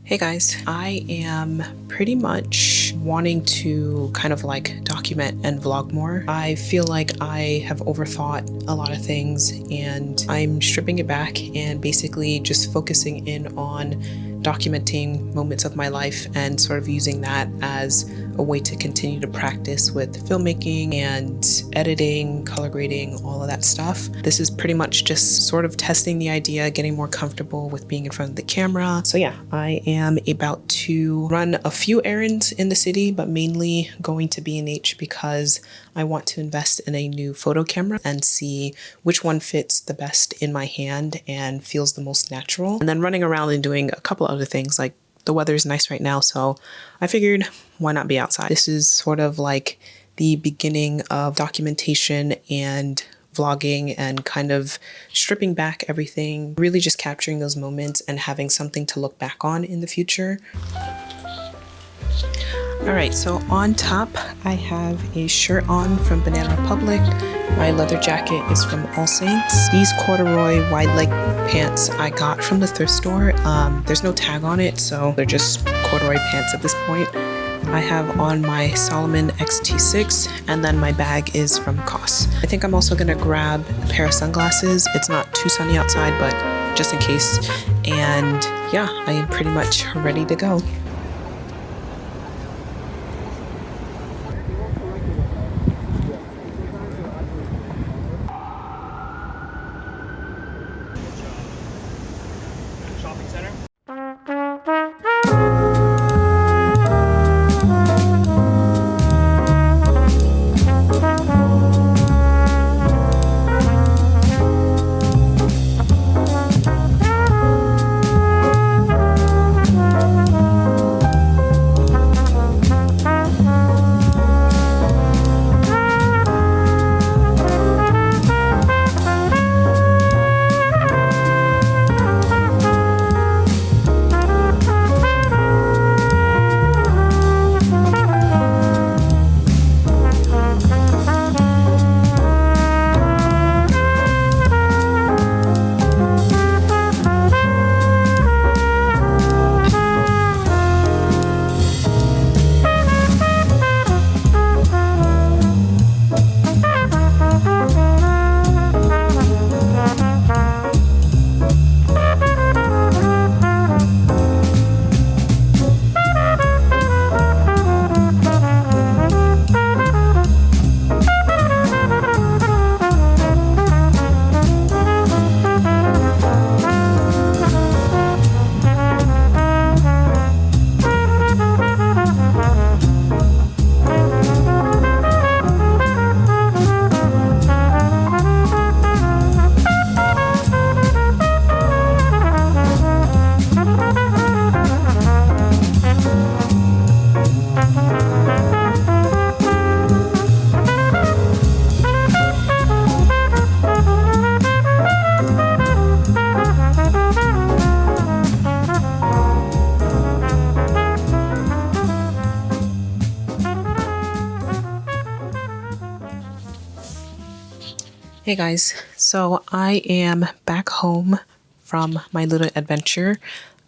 Hey guys, I am pretty much wanting to kind of like document and vlog more. I feel like I have overthought a lot of things and I'm stripping it back and basically just focusing in on documenting moments of my life and sort of using that as a way to continue to practice with filmmaking and editing, color grading, all of that stuff. This is pretty much just sort of testing the idea, getting more comfortable with being in front of the camera. So yeah, I am about to run a few errands in the city, but mainly going to B&H because I want to invest in a new photo camera and see which one fits the best in my hand and feels the most natural. And then running around and doing a couple other things, like the weather is nice right now, so I figured why not be outside. This is sort of like the beginning of documentation and vlogging and kind of stripping back everything, really just capturing those moments and having something to look back on in the future. All right, so on top, I have a shirt on from Banana Republic. My leather jacket is from All Saints. These corduroy wide leg pants I got from the thrift store. There's no tag on it, so they're just corduroy pants at this point. I have on my Salomon XT6, and then my bag is from COS. I think I'm also gonna grab a pair of sunglasses. It's not too sunny outside, but just in case. And yeah, I am pretty much ready to go. Shopping center. Hey guys, so I am back home from my little adventure.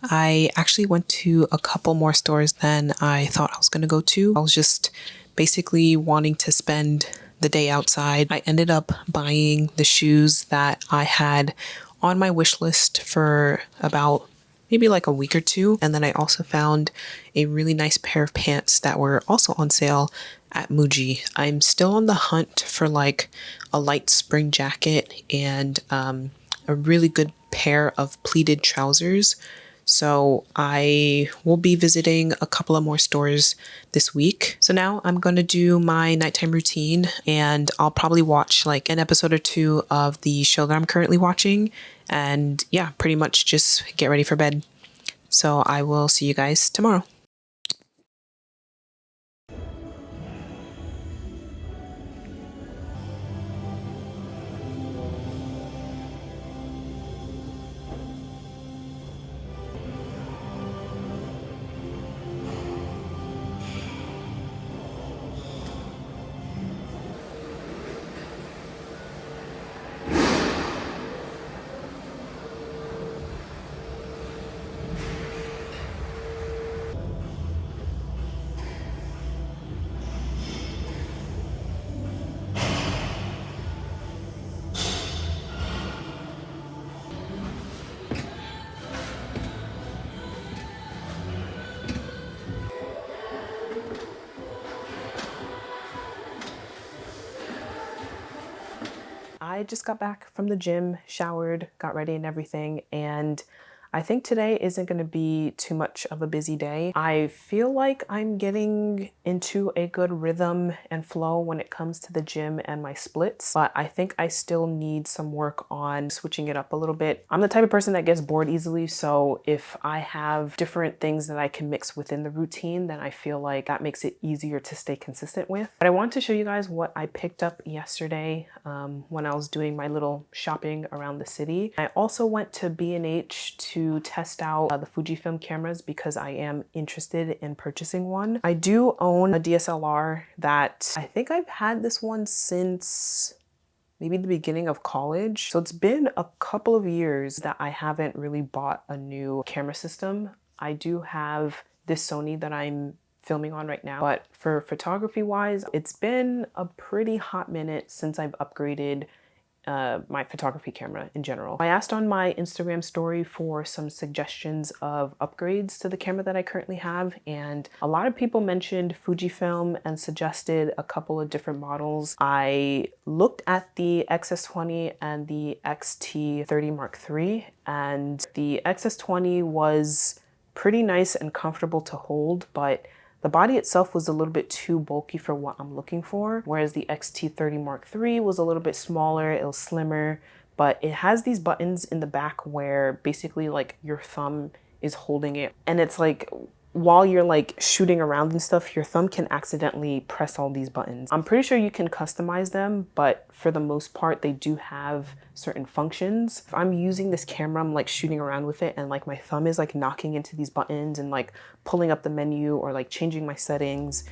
I actually went to a couple more stores than I thought I was going to go to. I was just basically wanting to spend the day outside. I ended up buying the shoes that I had on my wish list for about maybe like a week or two. And then I also found a really nice pair of pants that were also on sale at Muji. I'm still on the hunt for like a light spring jacket and a really good pair of pleated trousers. So I will be visiting a couple of more stores this week. So now I'm going to do my nighttime routine and I'll probably watch like an episode or two of the show that I'm currently watching. And yeah, pretty much just get ready for bed. So I will see you guys tomorrow. I just got back from the gym, showered, got ready and everything, and I think today isn't going to be too much of a busy day. I feel like I'm getting into a good rhythm and flow when it comes to the gym and my splits, but I think I still need some work on switching it up a little bit. I'm the type of person that gets bored easily, so if I have different things that I can mix within the routine, then I feel like that makes it easier to stay consistent with. But I want to show you guys what I picked up yesterday when I was doing my little shopping around the city. I also went to B&H to test out the Fujifilm cameras because I am interested in purchasing one. I do own a DSLR that I think I've had this one since maybe the beginning of college. So it's been a couple of years that I haven't really bought a new camera system. I do have this Sony that I'm filming on right now, but for photography wise, it's been a pretty hot minute since I've upgraded my photography camera in general. I asked on my Instagram story for some suggestions of upgrades to the camera that I currently have, and a lot of people mentioned Fujifilm and suggested a couple of different models. I looked at the XS20 and the XT30 Mark III, and the XS20 was pretty nice and comfortable to hold, but the body itself was a little bit too bulky for what I'm looking for, whereas the XT30 Mark III was a little bit smaller, it was slimmer, but it has these buttons in the back where basically like your thumb is holding it. And it's like, while you're like shooting around and stuff, your thumb can accidentally press all these buttons. I'm pretty sure you can customize them, but for the most part, they do have certain functions. If I'm using this camera, I'm like shooting around with it and like my thumb is like knocking into these buttons and like pulling up the menu or like changing my settings.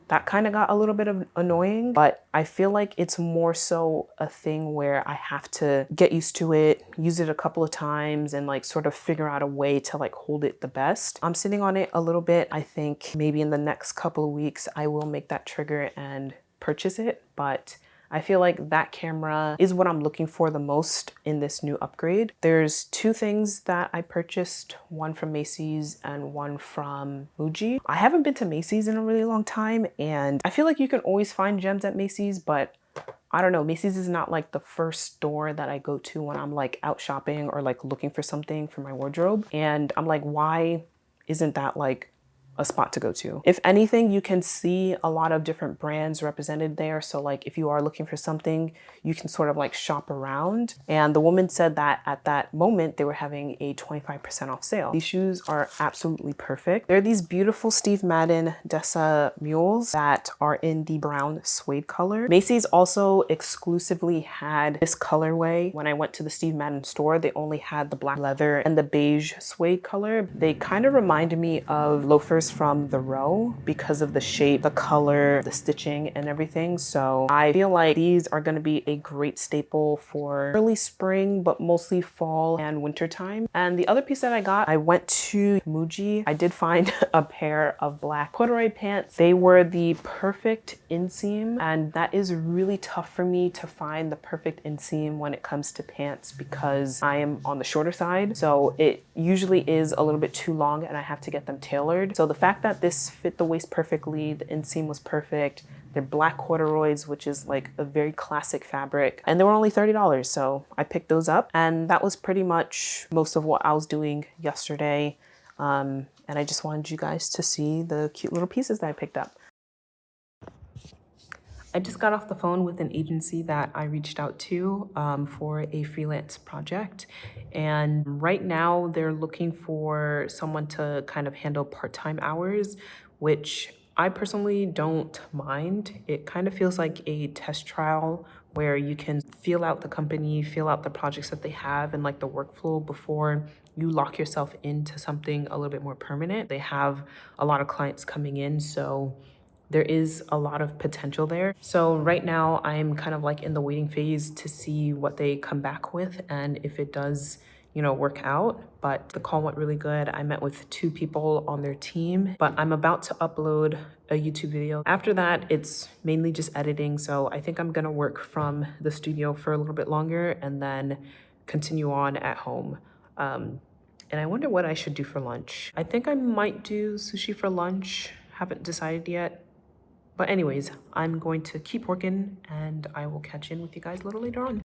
That kind of got a little bit of annoying, but I feel like it's more so a thing where I have to get used to it, use it a couple of times, and like sort of figure out a way to like hold it the best. I'm sitting on it a little bit. I think maybe in the next couple of weeks, I will make that trigger and purchase it, but I feel like that camera is what I'm looking for the most in this new upgrade. There's two things that I purchased, one from Macy's and one from Muji. I haven't been to Macy's in a really long time, and I feel like you can always find gems at Macy's, but I don't know, Macy's is not like the first store that I go to when I'm like out shopping or like looking for something for my wardrobe. And I'm like, why isn't that like a spot to go to? If anything, you can see a lot of different brands represented there. So like if you are looking for something, you can sort of like shop around. And the woman said that at that moment, they were having a 25% off sale. These shoes are absolutely perfect. They're these beautiful Steve Madden Dessa mules that are in the brown suede color. Macy's also exclusively had this colorway. When I went to the Steve Madden store, they only had the black leather and the beige suede color. They kind of reminded me of loafers from the Row because of the shape, the color, the stitching and everything. So I feel like these are going to be a great staple for early spring, but mostly fall and winter time. And the other piece that I got, I went to Muji. I did find a pair of black corduroy pants. They were the perfect inseam, and that is really tough for me to find the perfect inseam when it comes to pants because I am on the shorter side. So it usually is a little bit too long and I have to get them tailored. So the fact that this fit the waist perfectly, the inseam was perfect. They're black corduroys, which is like a very classic fabric. And they were only $30. So I picked those up, and that was pretty much most of what I was doing yesterday. And I just wanted you guys to see the cute little pieces that I picked up. I just got off the phone with an agency that I reached out to for a freelance project. And right now they're looking for someone to kind of handle part-time hours, which I personally don't mind. It kind of feels like a test trial where you can feel out the company, feel out the projects that they have and like the workflow before you lock yourself into something a little bit more permanent. They have a lot of clients coming in, so there is a lot of potential there. So right now I'm kind of like in the waiting phase to see what they come back with and if it does, you know, work out. But the call went really good. I met with 2 people on their team, but I'm about to upload a YouTube video. After that, it's mainly just editing. So I think I'm gonna work from the studio for a little bit longer and then continue on at home. And I wonder what I should do for lunch. I think I might do sushi for lunch. Haven't decided yet. But anyways, I'm going to keep working and I will catch in with you guys a little later on.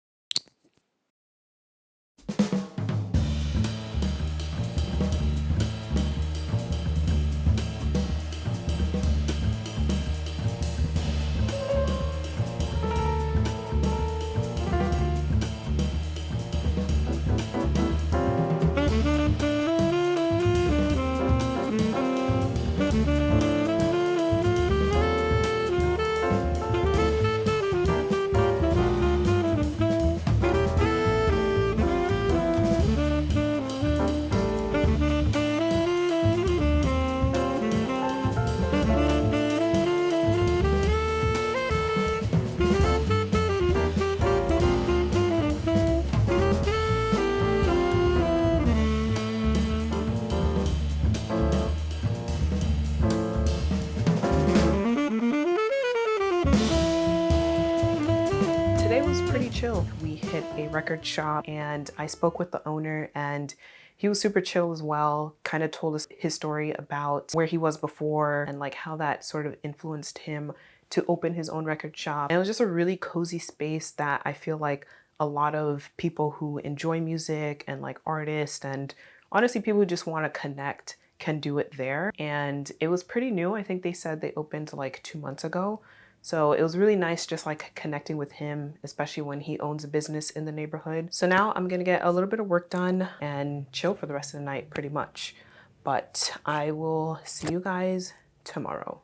it was pretty chill. We hit a record shop and I spoke with the owner, and he was super chill as well. Kind of told us his story about where he was before and like how that sort of influenced him to open his own record shop. And it was just a really cozy space that I feel like a lot of people who enjoy music and like artists and honestly people who just want to connect can do it there. And it was pretty new. I think they said they opened like 2 months ago. So it was really nice just like connecting with him, especially when he owns a business in the neighborhood. So now I'm gonna get a little bit of work done and chill for the rest of the night pretty much. But I will see you guys tomorrow.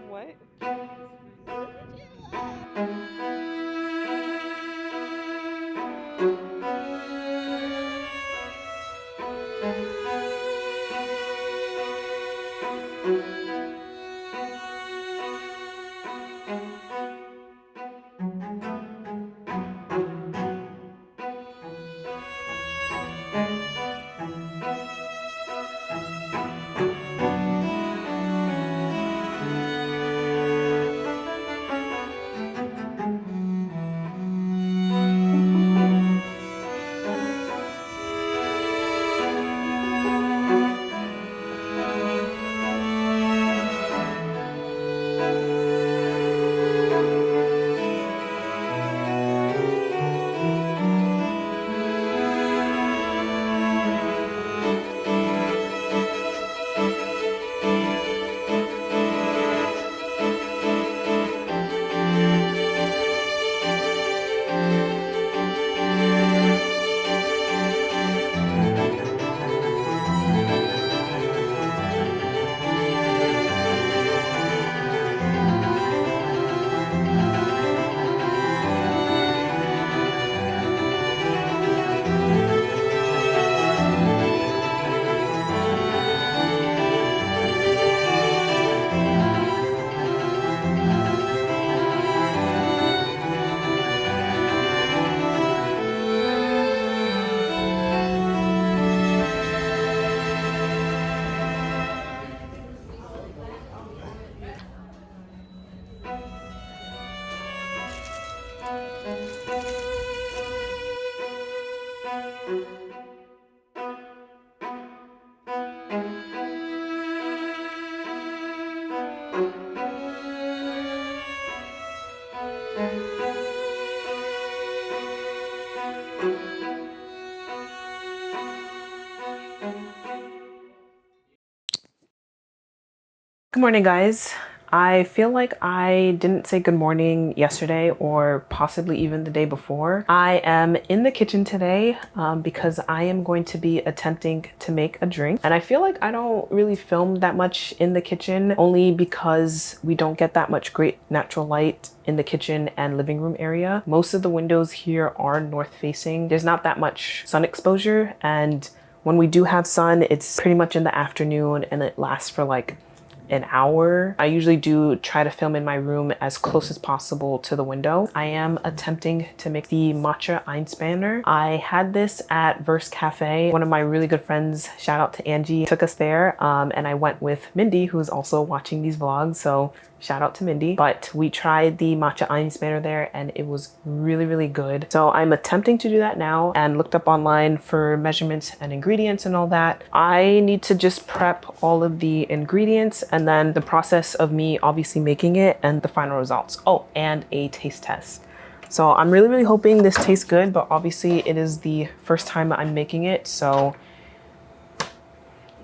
What? Good morning, guys. I feel like I didn't say good morning yesterday or possibly even the day before. I am in the kitchen today because I am going to be attempting to make a drink. And I feel like I don't really film that much in the kitchen only because we don't get that much great natural light in the kitchen and living room area. Most of the windows here are north facing. There's not that much sun exposure. And when we do have sun, it's pretty much in the afternoon and it lasts for like an hour. I usually do try to film in my room as close as possible to the window. I am attempting to make the Matcha Einspanner. I had this at Verse Cafe. One of my really good friends, shout out to Angie, took us there and I went with Mindy, who's also watching these vlogs, so shout out to Mindy. But we tried the Matcha Einspanner there and it was really, really good. So I'm attempting to do that now and looked up online for measurements and ingredients and all that. I need to just prep all of the ingredients and then the process of me obviously making it and the final results. Oh, and a taste test. So I'm really, really hoping this tastes good, but obviously it is the first time I'm making it, so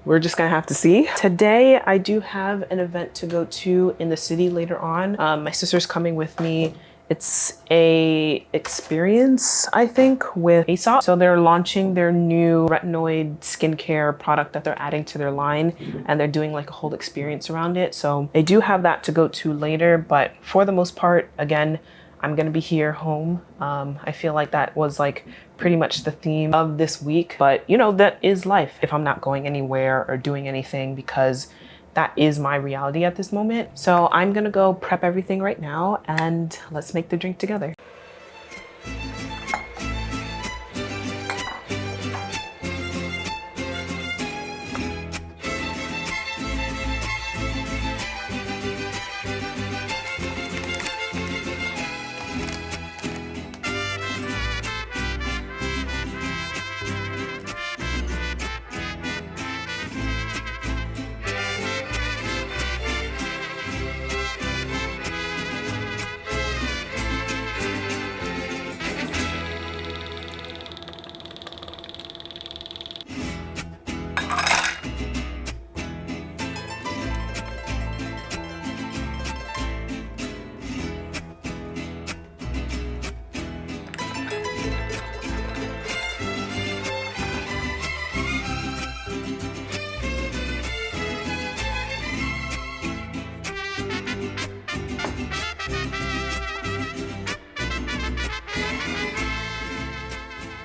we're just gonna have to see. Today, I do have an event to go to in the city later on. My sister's coming with me. It's a experience, I think, with Aēsop. So they're launching their new retinoid skincare product that they're adding to their line, and they're doing like a whole experience around it. So they do have that to go to later, but for the most part, again, I'm gonna be here home. I feel like that was like pretty much the theme of this week, but you know, that is life if I'm not going anywhere or doing anything, because that is my reality at this moment. So I'm gonna go prep everything right now and let's make the drink together.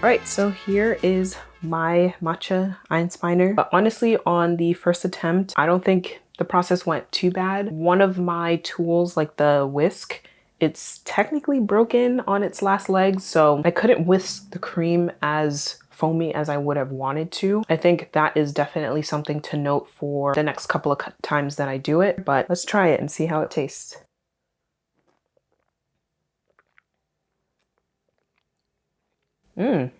All right, so here is my Matcha Einspanner. But honestly, on the first attempt, I don't think the process went too bad. One of my tools, like the whisk, it's technically broken on its last legs, so I couldn't whisk the cream as foamy as I would have wanted to. I think that is definitely something to note for the next couple of times that I do it, but let's try it and see how it tastes.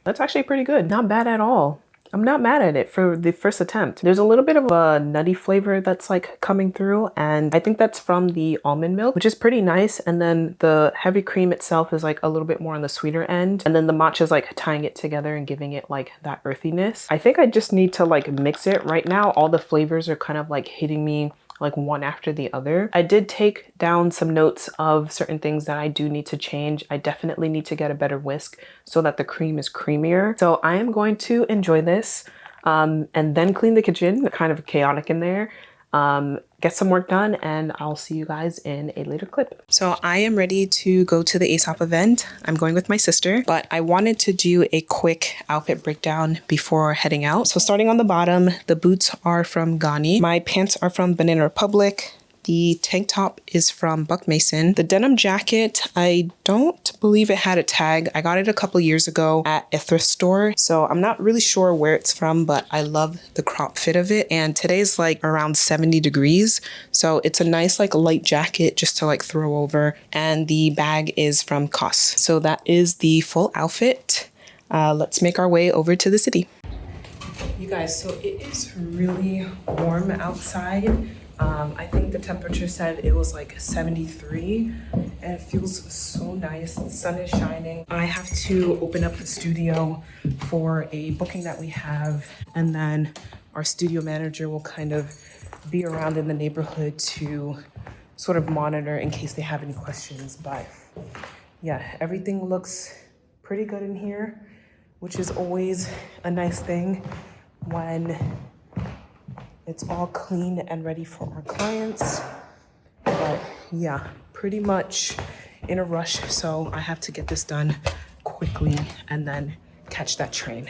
That's actually pretty good. Not bad at all. I'm not mad at it for the first attempt. There's a little bit of a nutty flavor that's like coming through, and I think that's from the almond milk, which is pretty nice. And then the heavy cream itself is like a little bit more on the sweeter end. And then the matcha is like tying it together and giving it like that earthiness. I think I just need to like mix it. Right now, all the flavors are kind of like hitting me like one after the other. I did take down some notes of certain things that I do need to change. I definitely need to get a better whisk so that the cream is creamier. So I am going to enjoy this and then clean the kitchen, kind of chaotic in there. Get some work done, and I'll see you guys in a later clip. So I am ready to go to the Aēsop event. I'm going with my sister, but I wanted to do a quick outfit breakdown before heading out. So starting on the bottom, the boots are from Ghani. My pants are from Banana Republic. The tank top is from Buck Mason. The denim jacket, I don't believe it had a tag. I got it a couple years ago at a thrift store, so I'm not really sure where it's from, but I love the crop fit of it. And today's like around 70 degrees, so it's a nice like light jacket just to like throw over. And the bag is from COS. So that is the full outfit. Let's make our way over to the city. You guys, so it is really warm outside. I think the temperature said it was like 73, and it feels so nice. The sun is shining. I have to open up the studio for a booking that we have, and then our studio manager will kind of be around in the neighborhood to sort of monitor in case they have any questions. But yeah, everything looks pretty good in here, which is always a nice thing when it's all clean and ready for our clients. But yeah, pretty much in a rush, so I have to get this done quickly and then catch that train.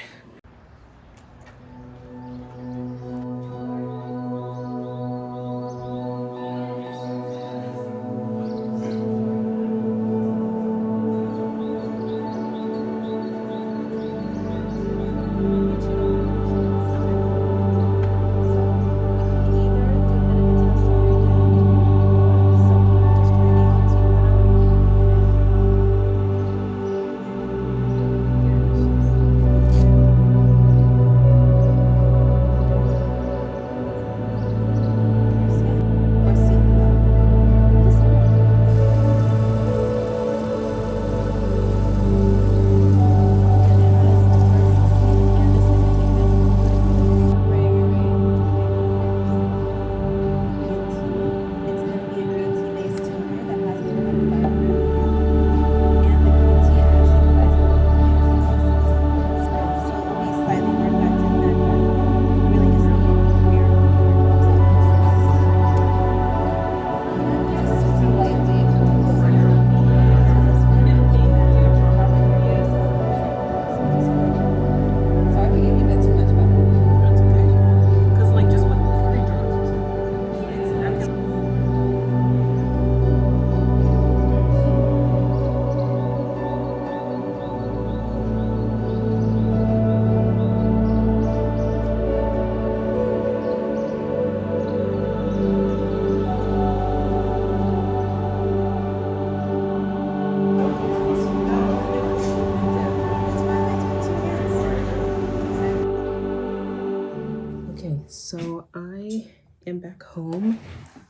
I'm back home,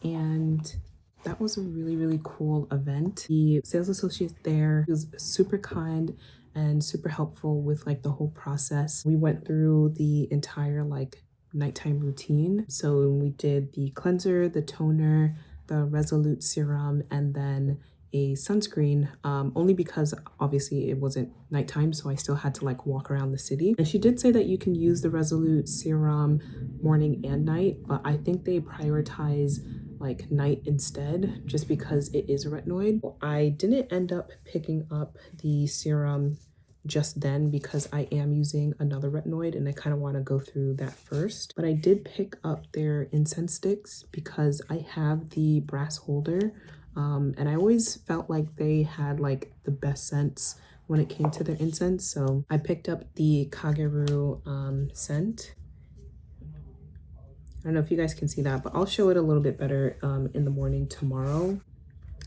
and that was a really cool event. The sales associate there was super kind and super helpful with like the whole process. We went through the entire like nighttime routine. So we did the cleanser, the toner, the Resolute serum, and then a sunscreen, only because obviously it wasn't nighttime, so I still had to like walk around the city. And she did say that you can use the Resolute serum morning and night, but I think they prioritize like night instead, just because it is a retinoid. I didn't end up picking up the serum just then because I am using another retinoid and I kind of want to go through that first. But I did pick up their incense sticks because I have the brass holder, and I always felt like they had like the best scents when it came to their incense. So I picked up the Kageru scent. I don't know if you guys can see that, but I'll show it a little bit better in the morning tomorrow.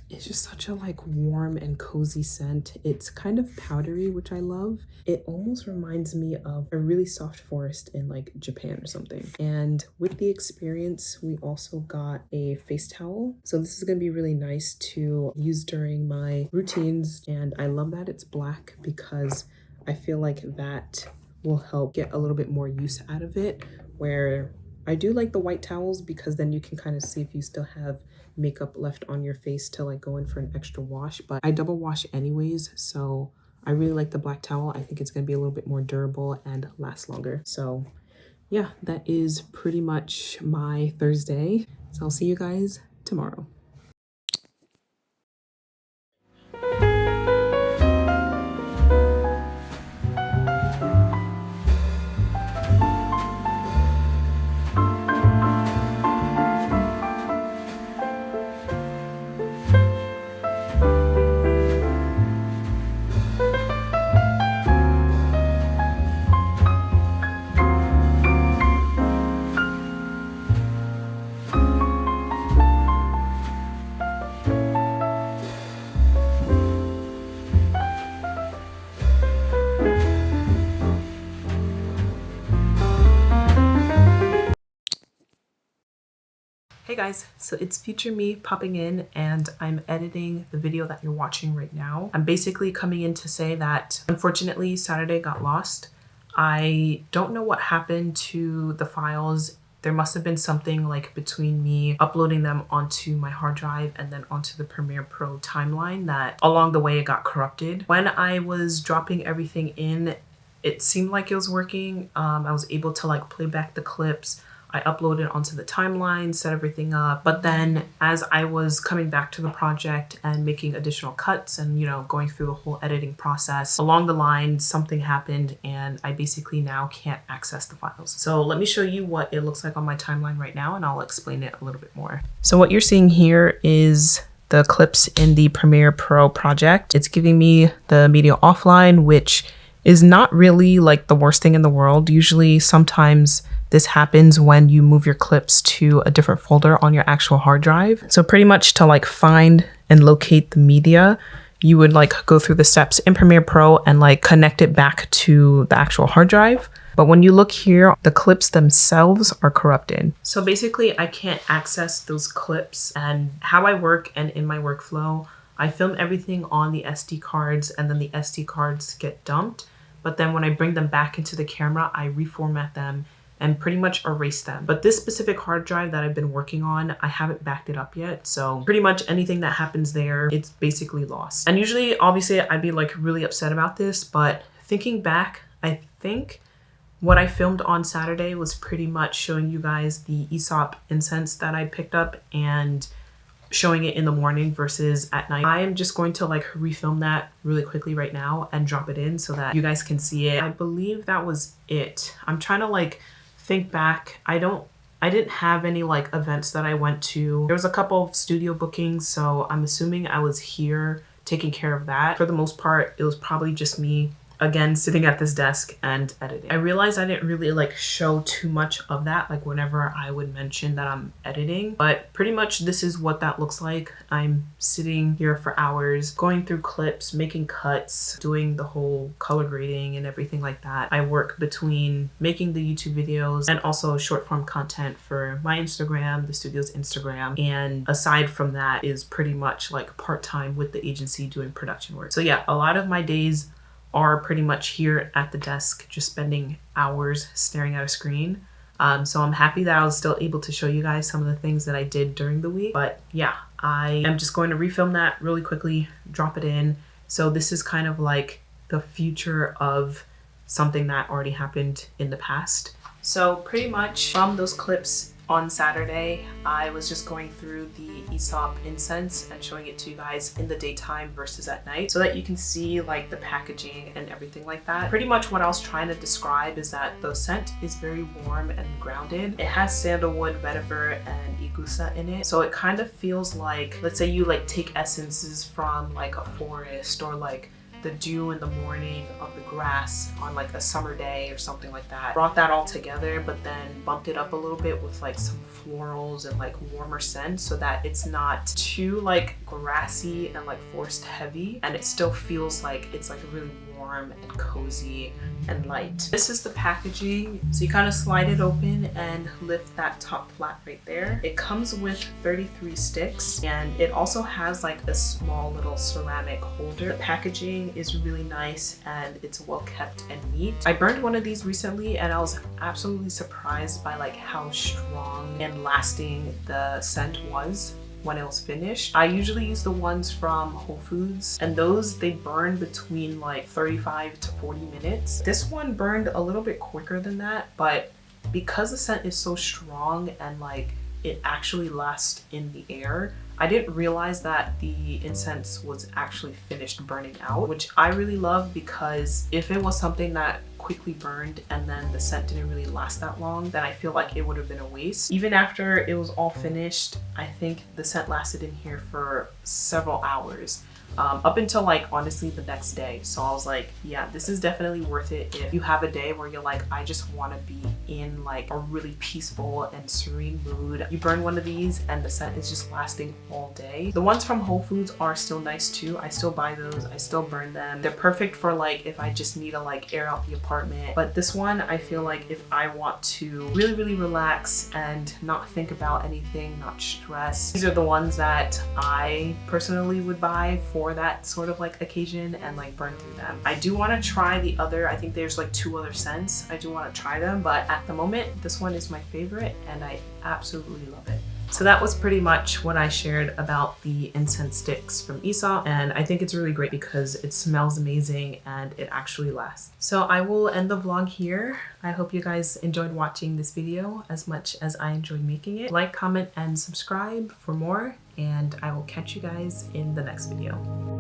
It's just such a like warm and cozy scent. It's kind of powdery, which I love. It almost reminds me of a really soft forest in like Japan or something. And with the experience, we also got a face towel. So this is gonna be really nice to use during my routines. And I love that it's black because I feel like that will help get a little bit more use out of it, where I do like the white towels because then you can kind of see if you still have makeup left on your face to like go in for an extra wash, but I double wash anyways, so I really like the black towel. I think it's going to be a little bit more durable and last longer. So yeah, that is pretty much my Thursday. So I'll see you guys tomorrow. Hey guys, so it's future me popping in and I'm editing the video that you're watching right now. I'm basically coming in to say that unfortunately Saturday got lost. I don't know what happened to the files. There must have been something like between me uploading them onto my hard drive and then onto the Premiere Pro timeline that along the way it got corrupted. When I was dropping everything in, it seemed like it was working. I was able to like play back the clips. I uploaded onto the timeline, set everything up. But then as I was coming back to the project and making additional cuts and, you know, going through the whole editing process, along the line, something happened and I basically now can't access the files. So let me show you what it looks like on my timeline right now and I'll explain it a little bit more. So what you're seeing here is the clips in the Premiere Pro project. It's giving me the media offline, which is not really like the worst thing in the world. Usually sometimes this happens when you move your clips to a different folder on your actual hard drive. So pretty much to like find and locate the media, you would like go through the steps in Premiere Pro and like connect it back to the actual hard drive. But when you look here, the clips themselves are corrupted. So basically I can't access those clips, and how I work and in my workflow, I film everything on the SD cards and then the SD cards get dumped. But then when I bring them back into the camera, I reformat them and pretty much erase them. But this specific hard drive that I've been working on, I haven't backed it up yet. So pretty much anything that happens there, it's basically lost. And usually, obviously, I'd be like really upset about this, but thinking back, I think what I filmed on Saturday was pretty much showing you guys the Aēsop incense that I picked up and showing it in the morning versus at night. I am just going to like refilm that really quickly right now and drop it in so that you guys can see it. I believe that was it. I'm trying to like think back. I didn't have any like events that I went to. There was a couple of studio bookings, so I'm assuming I was here taking care of that. For the most part, it was probably just me again, sitting at this desk and editing. I realized I didn't really like show too much of that, like whenever I would mention that I'm editing, but pretty much this is what that looks like. I'm sitting here for hours, going through clips, making cuts, doing the whole color grading and everything like that. I work between making the YouTube videos and also short form content for my Instagram, the studio's Instagram. And aside from that is pretty much like part-time with the agency doing production work. So yeah, a lot of my days are pretty much here at the desk, just spending hours staring at a screen. So I'm happy that I was still able to show you guys some of the things that I did during the week. But yeah, I am just going to refilm that really quickly, drop it in. So this is kind of like the future of something that already happened in the past. So pretty much from those clips on Saturday, I was just going through the Aēsop incense and showing it to you guys in the daytime versus at night so that you can see like the packaging and everything like that. Pretty much what I was trying to describe is that the scent is very warm and grounded. It has sandalwood, vetiver, and igusa in it. So it kind of feels like, let's say you like take essences from like a forest or like the dew in the morning of the grass on like a summer day or something like that. Brought that all together, but then bumped it up a little bit with like some florals and like warmer scents so that it's not too like grassy and like forest heavy, and it still feels like it's like really warm and cozy and light. This is the packaging. So you kind of slide it open and lift that top flap right there. It comes with 33 sticks, and it also has like a small little ceramic holder. The packaging is really nice and it's well kept and neat. I burned one of these recently and I was absolutely surprised by like how strong and lasting the scent was when it was finished. I usually use the ones from Whole Foods, and those, they burn between like 35 to 40 minutes. This one burned a little bit quicker than that, but because the scent is so strong and like it actually lasts in the air, I didn't realize that the incense was actually finished burning out, which I really love, because if it was something that quickly burned and then the scent didn't really last that long, then I feel like it would have been a waste. Even after it was all finished, I think the scent lasted in here for several hours. Up until like honestly the next day. So I was like, yeah, this is definitely worth it if you have a day where you're like, I just want to be in like a really peaceful and serene mood. You burn one of these and the scent is just lasting all day. The ones from Whole Foods are still nice too. I still buy those, I still burn them. They're perfect for like if I just need to like air out the apartment. But this one, I feel like if I want to really relax and not think about anything, not stress, these are the ones that I personally would buy for that sort of like occasion and like burn through them. I do want to try the other, I think there's like 2 other scents. I do want to try them, but at the moment this one is my favorite and I absolutely love it. So that was pretty much what I shared about the incense sticks from Aēsop, and I think it's really great because it smells amazing and it actually lasts. So I will end the vlog here. I hope you guys enjoyed watching this video as much as I enjoyed making it. Like, comment, and subscribe for more, and I will catch you guys in the next video.